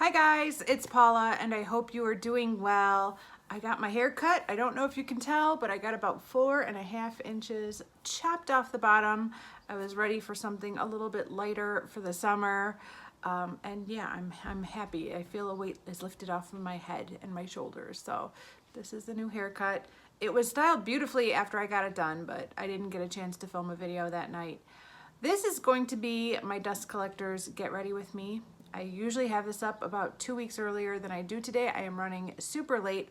Hi guys, it's Paula and I hope you are doing well. I got my hair cut. I don't know if you can tell, but I got about 4.5 inches chopped off the bottom. I was ready for something a little bit lighter for the summer. And yeah, I'm happy. I feel a weight is lifted off of my head and my shoulders. So this is the new haircut. It was styled beautifully after I got it done, but I didn't get a chance to film a video that night. This is going to be my Dust Collectors Get Ready With Me. I usually have this up about 2 weeks earlier than I do today. I am running super late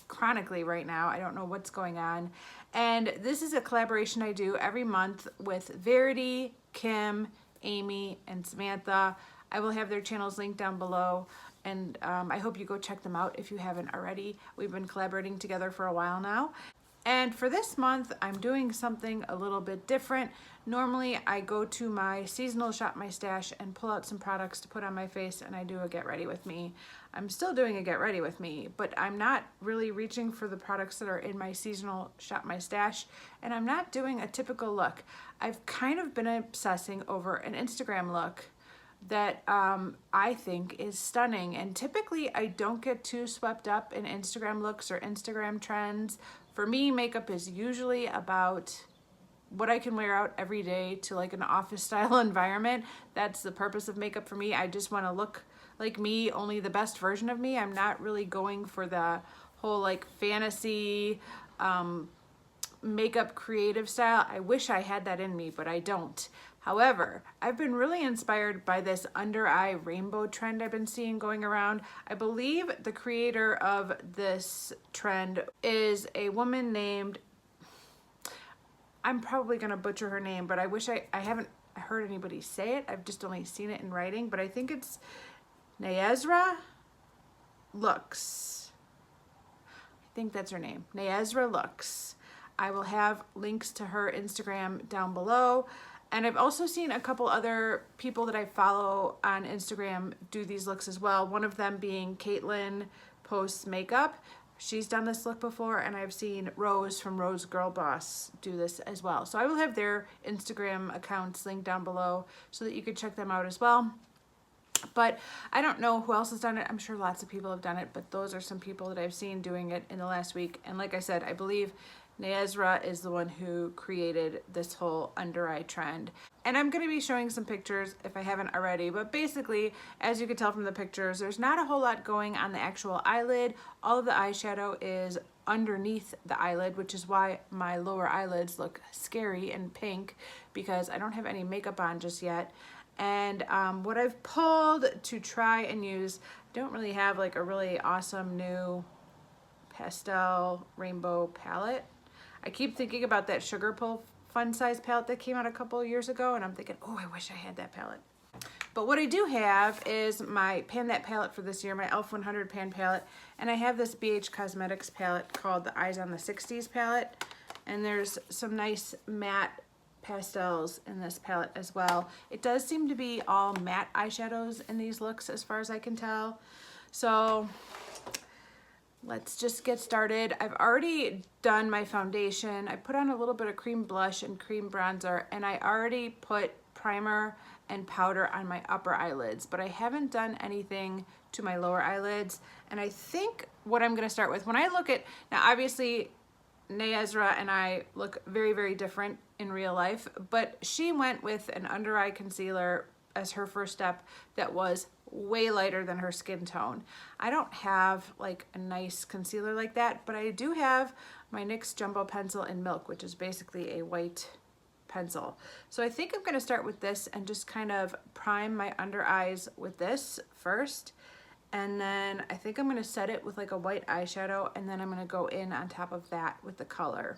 chronically right now. I don't know what's going on. And this is a collaboration I do every month with Verity, Kim, Amy, and Samantha. I will have their channels linked down below. And I hope you go check them out if you haven't already. We've been collaborating together for a while now. And for this month, I'm doing something a little bit different. Normally, I go to my seasonal Shop My Stash and pull out some products to put on my face, and I do a Get Ready With Me. I'm still doing a Get Ready With Me, but I'm not really reaching for the products that are in my seasonal Shop My Stash, and I'm not doing a typical look. I've kind of been obsessing over an Instagram look that I think is stunning, and typically I don't get too swept up in Instagram looks or Instagram trends. For me, makeup is usually about what I can wear out every day to like an office style environment. That's the purpose of makeup for me. I just want to look like me, only the best version of me. I'm not really going for the whole like fantasy makeup creative style. I wish I had that in me, but I don't. However, I've been really inspired by this under eye rainbow trend I've been seeing going around. I believe the creator of this trend is a woman named, I'm probably gonna butcher her name, but I wish I haven't heard anybody say it. I've just only seen it in writing, but I think it's Nayezra Looks. I think that's her name, Nayezra Looks. I will have links to her Instagram down below. And I've also seen a couple other people that I follow on Instagram do these looks as well. One of them being Caitlin Posts Makeup. She's done this look before, and I've seen Rose from Rose Girl Boss do this as well. So I will have their Instagram accounts linked down below so that you can check them out as well. But I don't know who else has done it. I'm sure lots of people have done it, but those are some people that I've seen doing it in the last week. And like I said, I believe Nayezra is the one who created this whole under eye trend. And I'm going to be showing some pictures if I haven't already, but basically, as you can tell from the pictures, there's not a whole lot going on the actual eyelid. All of the eyeshadow is underneath the eyelid, which is why my lower eyelids look scary and pink, because I don't have any makeup on just yet. And what I've pulled to try and use, I don't really have like a really awesome new pastel rainbow palette. I keep thinking about that Sugar Pull fun size palette that came out a couple of years ago, and I'm thinking, oh, I wish I had that palette. But what I do have is my Pan That palette for this year, my e.l.f. 100 pan palette, and I have this BH Cosmetics palette called the Eyes on the 60s palette, and there's some nice matte pastels in this palette as well. It does seem to be all matte eyeshadows in these looks as far as I can tell. So let's just get started. I've already done my foundation. I put on a little bit of cream blush and cream bronzer, and I already put primer and powder on my upper eyelids, but I haven't done anything to my lower eyelids. And I think what I'm gonna start with, when I look at, now obviously Nayezra and I look very, very different in real life, but she went with an under eye concealer as her first step that was way lighter than her skin tone. I don't have like a nice concealer like that, but I do have my NYX Jumbo Pencil in Milk, which is basically a white pencil. So I think I'm gonna start with this and just kind of prime my under eyes with this first. And then I think I'm gonna set it with like a white eyeshadow, and then I'm gonna go in on top of that with the color.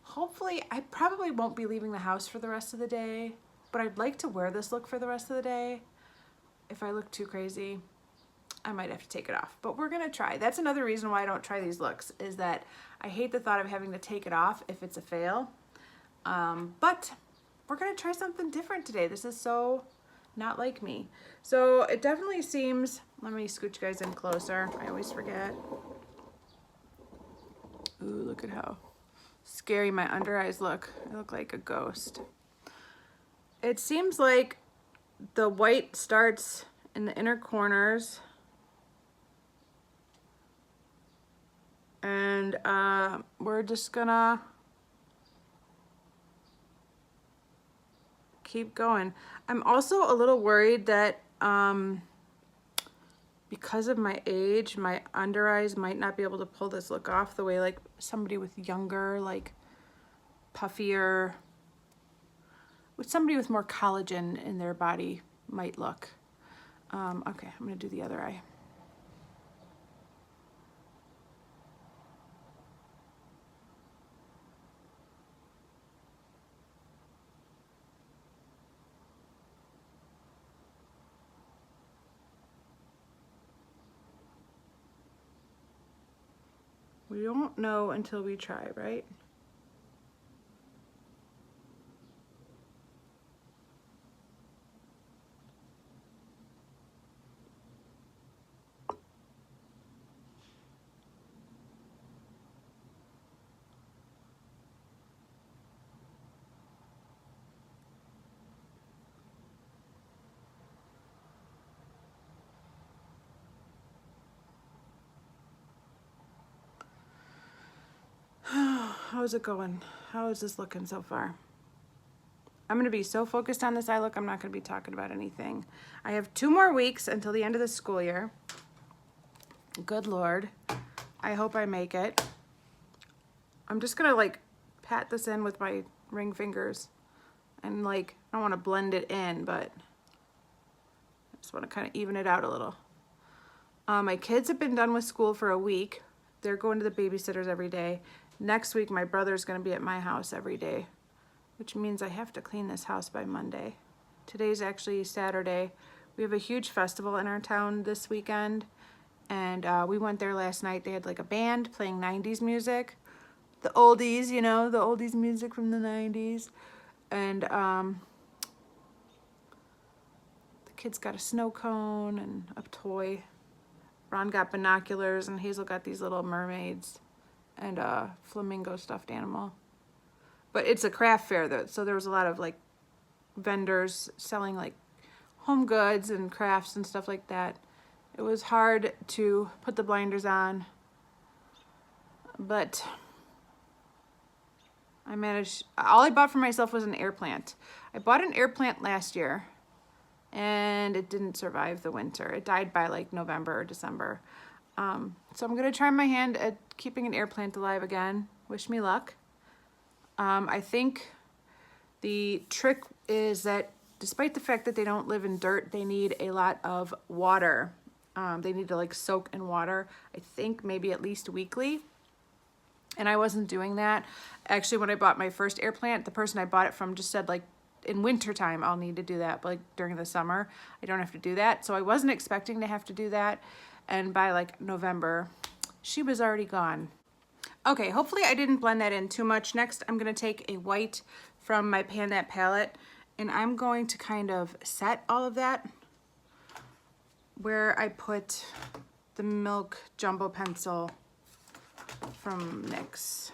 Hopefully, I probably won't be leaving the house for the rest of the day, but I'd like to wear this look for the rest of the day. If I look too crazy, I might have to take it off, but we're gonna try. That's another reason why I don't try these looks, is that I hate the thought of having to take it off if it's a fail. But we're gonna try something different today. This is so not like me. So it definitely seems, let me scooch you guys in closer. I always forget. Ooh, look at how scary my under eyes look. I look like a ghost. It seems like the white starts in the inner corners. And we're just gonna keep going. I'm also a little worried that because of my age, my under eyes might not be able to pull this look off the way like somebody with younger, like puffier, with somebody with more collagen in their body might look. Okay, I'm gonna do the other eye. We don't know until we try, right? How's it going? How is this looking so far? I'm gonna be so focused on this eye look, I'm not gonna be talking about anything. I have 2 more weeks until the end of the school year. Good Lord. I hope I make it. I'm just gonna like pat this in with my ring fingers and like, I don't wanna blend it in, but I just wanna kind of even it out a little. My kids have been done with school for a week. They're going to the babysitters every day. Next week, my brother's gonna be at my house every day, which means I have to clean this house by Monday. Today's actually Saturday. We have a huge festival in our town this weekend, and we went there last night. They had like a band playing 90s music, the oldies, you know, the oldies music from the 90s. And the kids got a snow cone and a toy. Ron got binoculars, and Hazel got these little mermaids and a flamingo stuffed animal. But it's a craft fair though, so there was a lot of like vendors selling like home goods and crafts and stuff like that. It was hard to put the blinders on, but I managed. All I bought for myself was an air plant. I bought an air plant last year and it didn't survive the winter. It died by like November or December. So I'm gonna try my hand at keeping an air plant alive again. Wish me luck. I think the trick is that despite the fact that they don't live in dirt, they need a lot of water. They need to like soak in water, I think maybe at least weekly. And I wasn't doing that. Actually, when I bought my first air plant, the person I bought it from just said like, in wintertime, I'll need to do that, but like during the summer, I don't have to do that. So I wasn't expecting to have to do that. And by like November, she was already gone. Okay, hopefully I didn't blend that in too much. Next, I'm gonna take a white from my Pan That palette, and I'm going to kind of set all of that where I put the Milk Jumbo Pencil from NYX.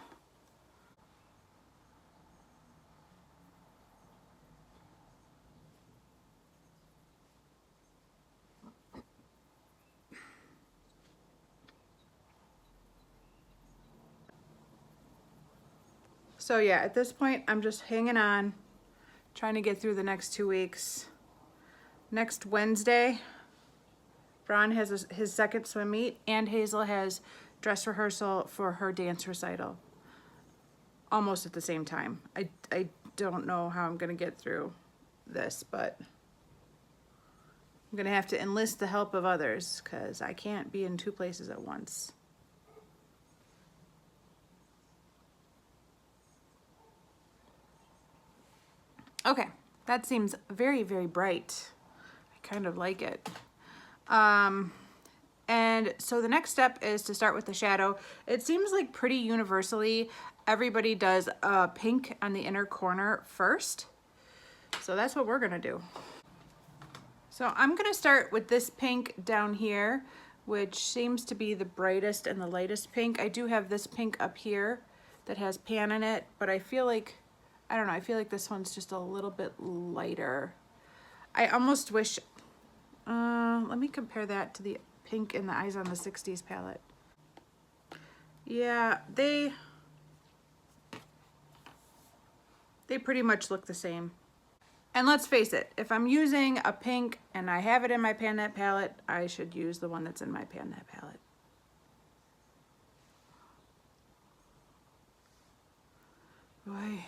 So yeah, at this point, I'm just hanging on, trying to get through the next 2 weeks. Next Wednesday, Ron has his second swim meet, and Hazel has dress rehearsal for her dance recital. Almost at the same time. I don't know how I'm gonna get through this, but I'm gonna have to enlist the help of others because I can't be in 2 places at once. Okay, that seems very, very bright. I kind of like it. And so the next step is to start with the shadow. It seems like pretty universally everybody does pink on the inner corner first. So that's what we're gonna do. So I'm gonna start with this pink down here, which seems to be the brightest and the lightest pink. I do have this pink up here that has pan in it, but I feel like, I don't know, I feel like this one's just a little bit lighter. I almost wish Let me compare that to the pink in the Eyes on the 60s palette. Yeah, they pretty much look the same. And let's face it, if I'm using a pink and I have it in my Pan That palette, I should use the one that's in my Pan That palette. Boy.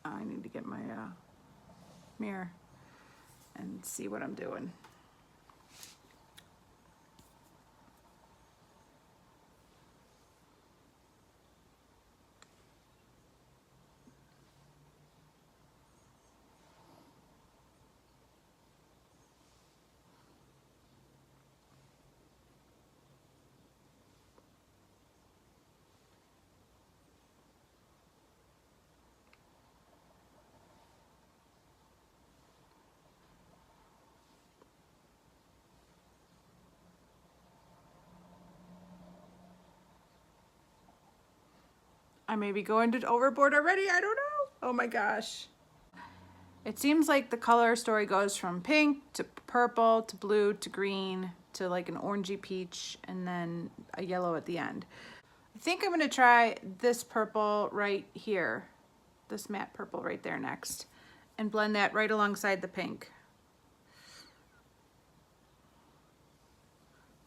I need to get my mirror and see what I'm doing. I may be going to overboard already, I don't know. Oh my gosh. It seems like the color story goes from pink to purple to blue to green to like an orangey peach and then a yellow at the end. I think I'm gonna try this purple right here, this matte purple right there next, and blend that right alongside the pink.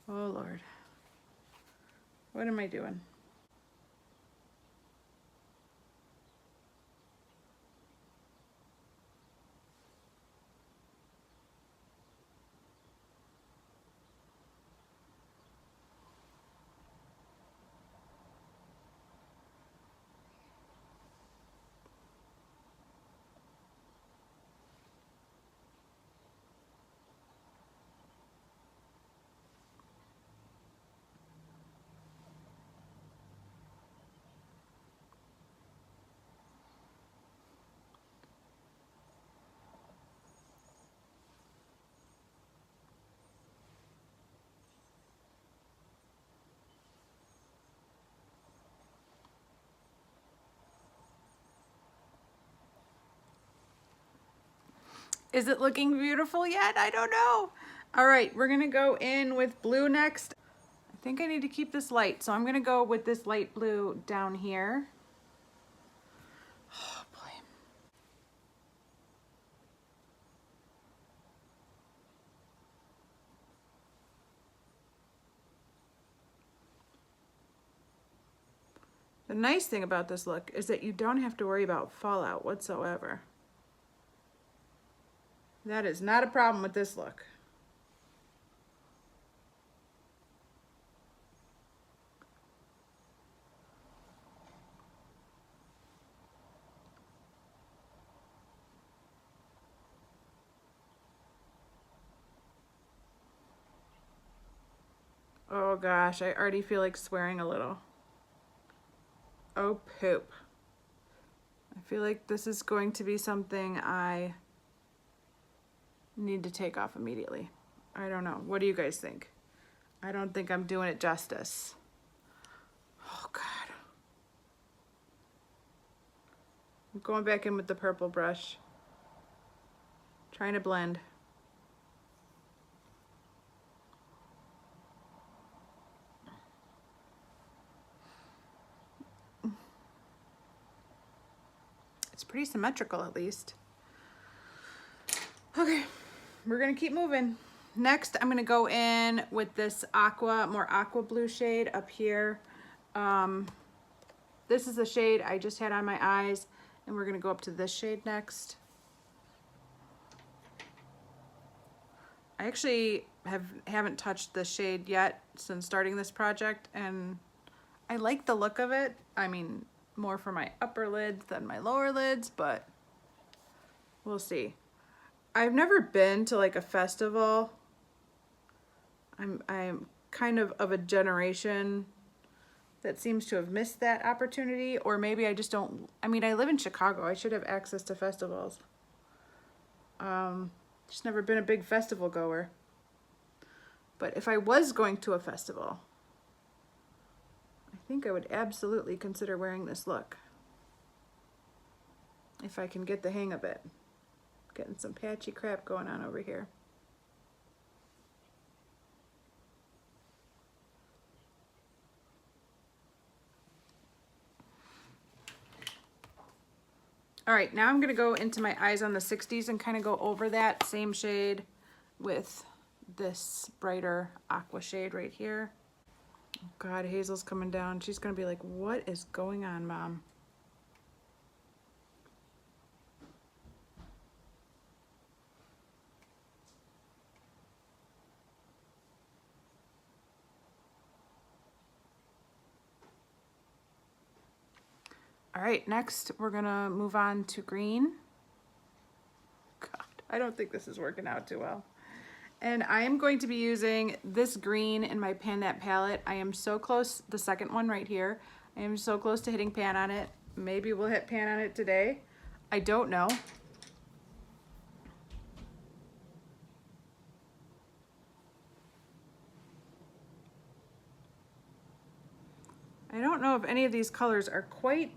Oh Lord, what am I doing? Is it looking beautiful yet? I don't know. All right, we're gonna go in with blue next. I think I need to keep this light, so I'm gonna go with this light blue down here. Oh boy. The nice thing about this look is that you don't have to worry about fallout whatsoever. That is not a problem with this look. Oh gosh, I already feel like swearing a little. Oh poop. I feel like this is going to be something I need to take off immediately. I don't know. What do you guys think? I don't think I'm doing it justice. Oh God. I'm going back in with the purple brush. Trying to blend. It's pretty symmetrical at least. Okay, we're gonna keep moving. Next, I'm gonna go in with this more aqua blue shade up here. This is the shade I just had on my eyes, and we're gonna go up to this shade next. I actually haven't touched this shade yet since starting this project, and I like the look of it. I mean, more for my upper lids than my lower lids, but we'll see. I've never been to like a festival. I'm kind of a generation that seems to have missed that opportunity, or maybe I just don't. I mean, I live in Chicago. I should have access to festivals. Just never been a big festival goer. But if I was going to a festival, I think I would absolutely consider wearing this look. if I can get the hang of it. Getting some patchy crap going on over here. All right, now I'm gonna go into my Eyes on the 60s and kind of go over that same shade with this brighter aqua shade right here. Oh God, Hazel's coming down. She's gonna be like, what is going on, Mom? All right, next we're gonna move on to green. God, I don't think this is working out too well. And I am going to be using this green in my Pan That palette. I am so close, the second one right here. I am so close to hitting pan on it. Maybe we'll hit pan on it today. I don't know. I don't know if any of these colors are quite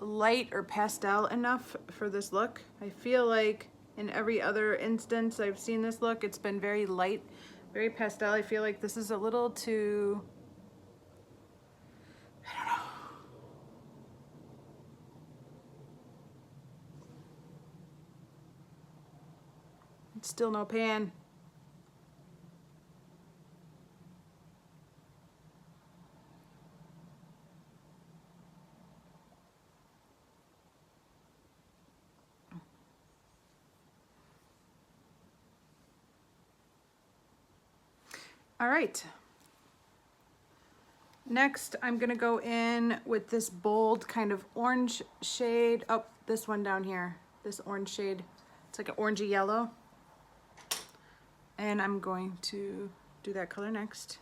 light or pastel enough for this look. I feel like in every other instance I've seen this look, it's been very light, very pastel. I feel like this is a little too, I don't know. It's still no pan. All right. Next, I'm gonna go in with this bold kind of orange shade. Oh, this one down here, this orange shade. It's like an orangey yellow. And I'm going to do that color next.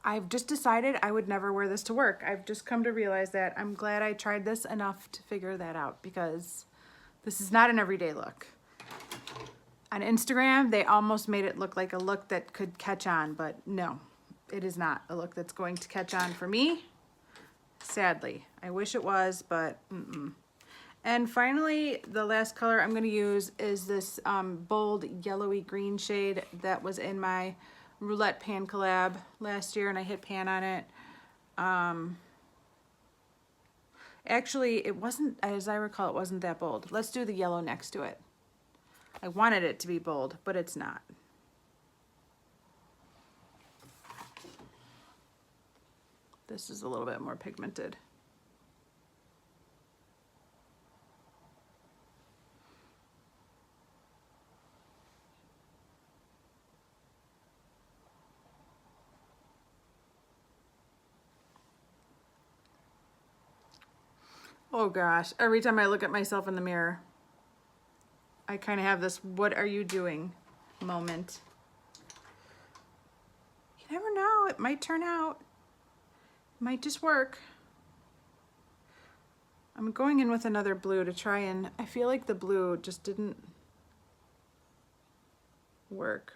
I've just decided I would never wear this to work. I've just come to realize that. I'm glad I tried this enough to figure that out because this is not an everyday look. On Instagram, they almost made it look like a look that could catch on, but no, it is not a look that's going to catch on for me. Sadly, I wish it was, but And finally, the last color I'm going to use is this bold yellowy green shade that was in my Roulette Pan collab last year, and I hit pan on it. Actually, it wasn't, as I recall, it wasn't that bold. Let's do the yellow next to it. I wanted it to be bold, but it's not. This is a little bit more pigmented. Oh gosh, every time I look at myself in the mirror, I kind of have this "what are you doing" moment. You never know, it might turn out. It might just work. I'm going in with another blue to try and, I feel like the blue just didn't work.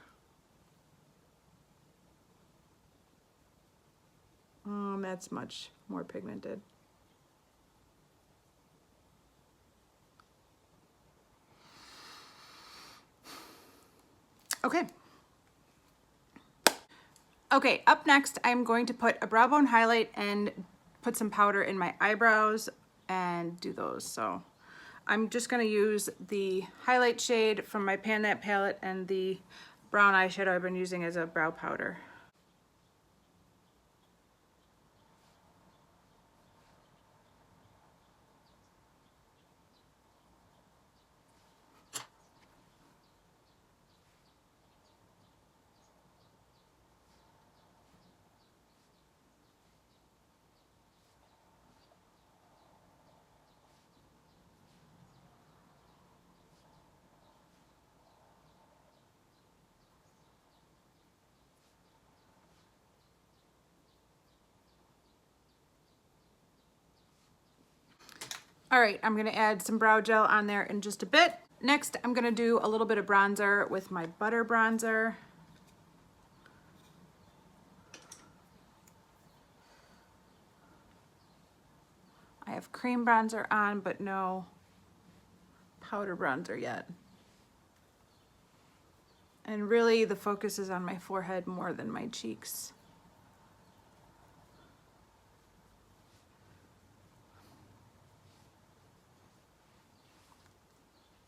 That's much more pigmented. Okay. Okay, up next, I'm going to put a brow bone highlight and put some powder in my eyebrows and do those. So I'm just gonna use the highlight shade from my Pan That palette and the brown eyeshadow I've been using as a brow powder. All right, I'm gonna add some brow gel on there in just a bit. Next, I'm gonna do a little bit of bronzer with my butter bronzer. I have cream bronzer on, but no powder bronzer yet. And really the focus is on my forehead more than my cheeks.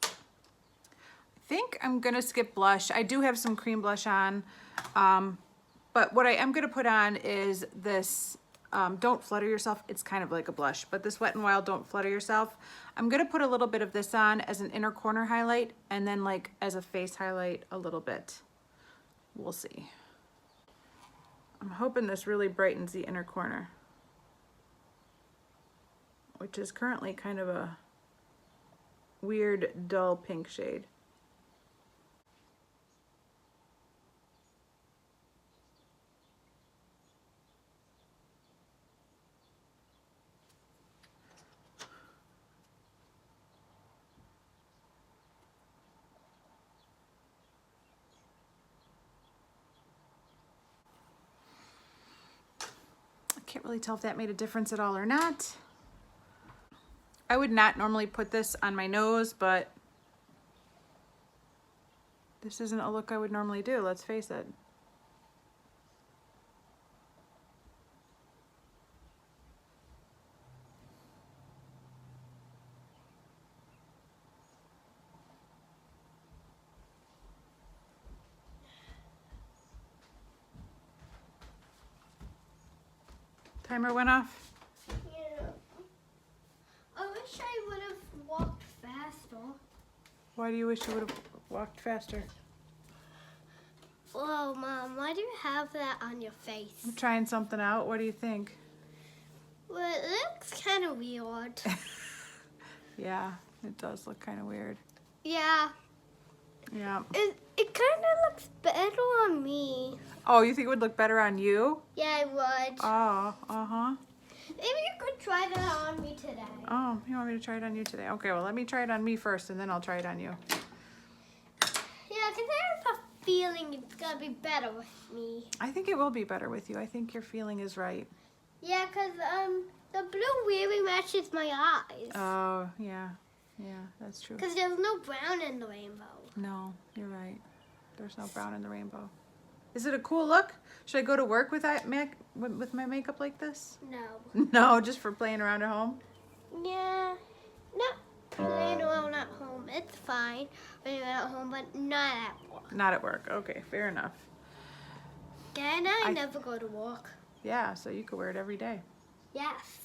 I think I'm gonna skip blush. I do have some cream blush on, but what I am gonna put on is this Don't Flutter Yourself. It's kind of like a blush, but this Wet n Wild Don't Flutter Yourself. I'm gonna put a little bit of this on as an inner corner highlight and then like as a face highlight a little bit. We'll see. I'm hoping this really brightens the inner corner, which is currently kind of a weird dull pink shade. Can't really tell if that made a difference at all or not. I would not normally put this on my nose, but this isn't a look I would normally do, let's face it. Timer went off. Yeah. I wish I would have walked faster. Why do you wish you would have walked faster? Whoa, Mom, why do you have that on your face? I'm trying something out. What do you think? Well, it looks kind of weird. Yeah, it does look kind of weird. Yeah. Yeah. It kind of looks better on me. Oh, you think it would look better on you? Yeah, I would. Oh, uh-huh. Maybe you could try that on me today. Oh, you want me to try it on you today? Okay, well, let me try it on me first, and then I'll try it on you. Yeah, because I have a feeling it's going to be better with me. I think it will be better with you. I think your feeling is right. Yeah, because the blue really matches my eyes. Oh, yeah. Yeah, that's true. Because there's no brown in the rainbow. No, you're right. There's no brown in the rainbow. Is it a cool look? Should I go to work with my makeup like this? No. No, just for playing around at home? Yeah. Not playing around at home. It's fine when you're at home, but not at work. Not at work. Okay, fair enough. Dad and I never go to work. Yeah, so you could wear it every day. Yes.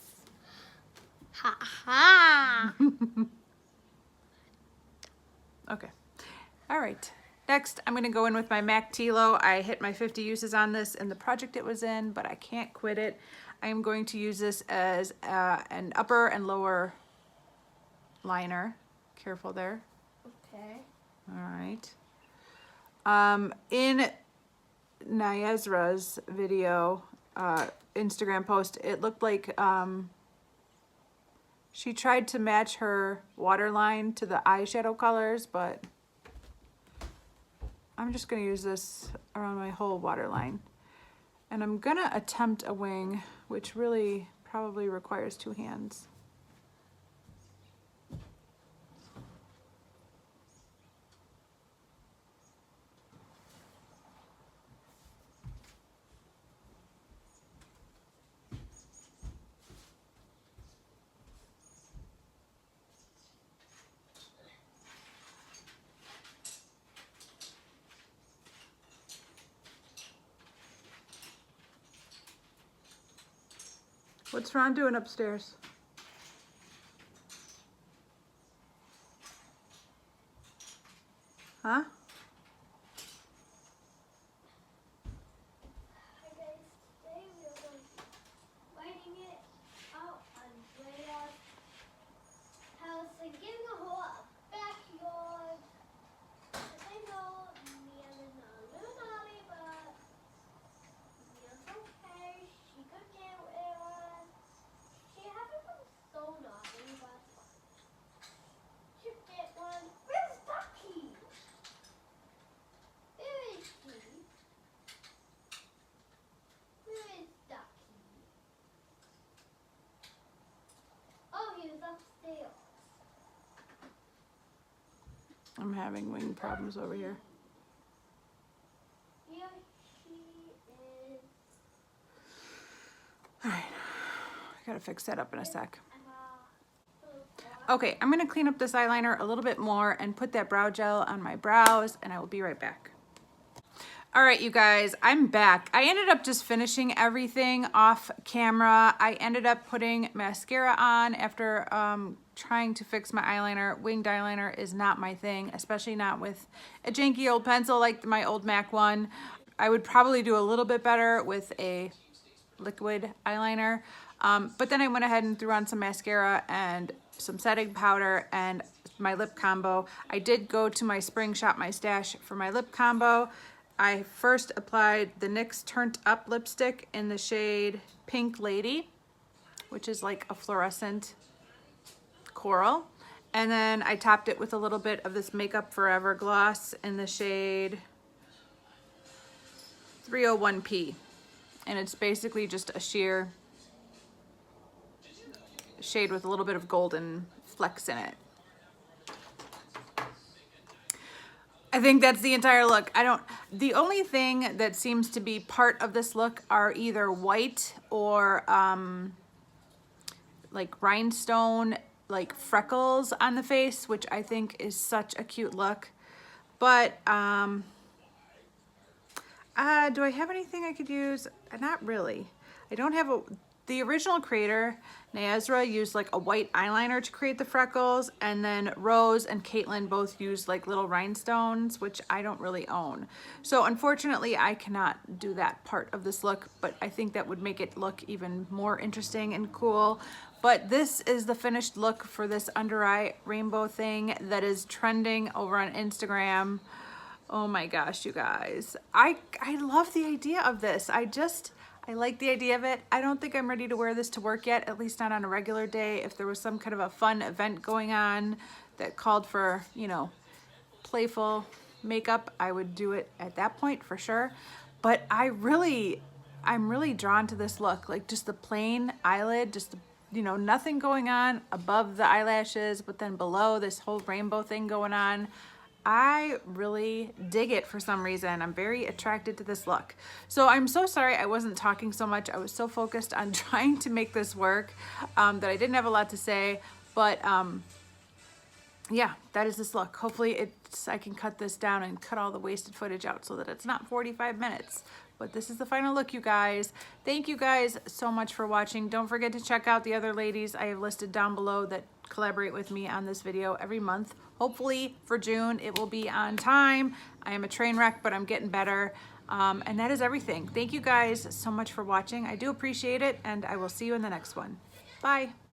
Ha ha. Okay. All right. Next, I'm going to go in with my MAC Tilo. I hit my 50 uses on this in the project it was in, but I can't quit it. I am going to use this as an upper and lower liner. Careful there. Okay. All right. In Nyezra's video, Instagram post, it looked like she tried to match her waterline to the eyeshadow colors, but I'm just going to use this around my whole waterline. And I'm going to attempt a wing, which really probably requires two hands. What's Ron doing upstairs? Huh? I'm having wing problems over here. Yeah, she is. All right, I gotta fix that up in a sec. Okay, I'm gonna clean up this eyeliner a little bit more and put that brow gel on my brows, and I will be right back. All right, you guys, I'm back. I ended up just finishing everything off camera. I ended up putting mascara on after trying to fix my eyeliner. Winged eyeliner is not my thing, especially not with a janky old pencil like my old MAC one. I would probably do a little bit better with a liquid eyeliner. But then I went ahead and threw on some mascara and some setting powder and my lip combo. I did go to my Spring Shop My Stash for my lip combo. I first applied the NYX Turned Up lipstick in the shade Pink Lady, which is like a fluorescent coral. And then I topped it with a little bit of this Makeup Forever gloss in the shade 301P. And it's basically just a sheer shade with a little bit of golden flecks in it. I think that's the entire look. The only thing that seems to be part of this look are either white or like rhinestone, like freckles on the face, which I think is such a cute look. But do I have anything I could use? Not really. I don't have the original creator, Naezra, used like a white eyeliner to create the freckles, and then Rose and Caitlin both used like little rhinestones, which I don't really own. So unfortunately, I cannot do that part of this look, but I think that would make it look even more interesting and cool. But this is the finished look for this under eye rainbow thing that is trending over on Instagram. Oh my gosh, you guys. I love the idea of this. I like the idea of it. I don't think I'm ready to wear this to work yet, at least not on a regular day. If there was some kind of a fun event going on that called for, you know, playful makeup, I would do it at that point for sure. But I'm really drawn to this look, like just the plain eyelid, just the, you know, nothing going on above the eyelashes, but then below this whole rainbow thing going on. I really dig it for some reason. I'm very attracted to this look. So I'm so sorry I wasn't talking so much. I was so focused on trying to make this work that I didn't have a lot to say. But yeah, that is this look. Hopefully I can cut this down and cut all the wasted footage out so that it's not 45 minutes. But this is the final look, you guys. Thank you guys so much for watching. Don't forget to check out the other ladies I have listed down below that collaborate with me on this video every month. Hopefully for June it will be on time. I am a train wreck, but I'm getting better. And that is everything. Thank you guys so much for watching. I do appreciate it, and I will see you in the next one. Bye.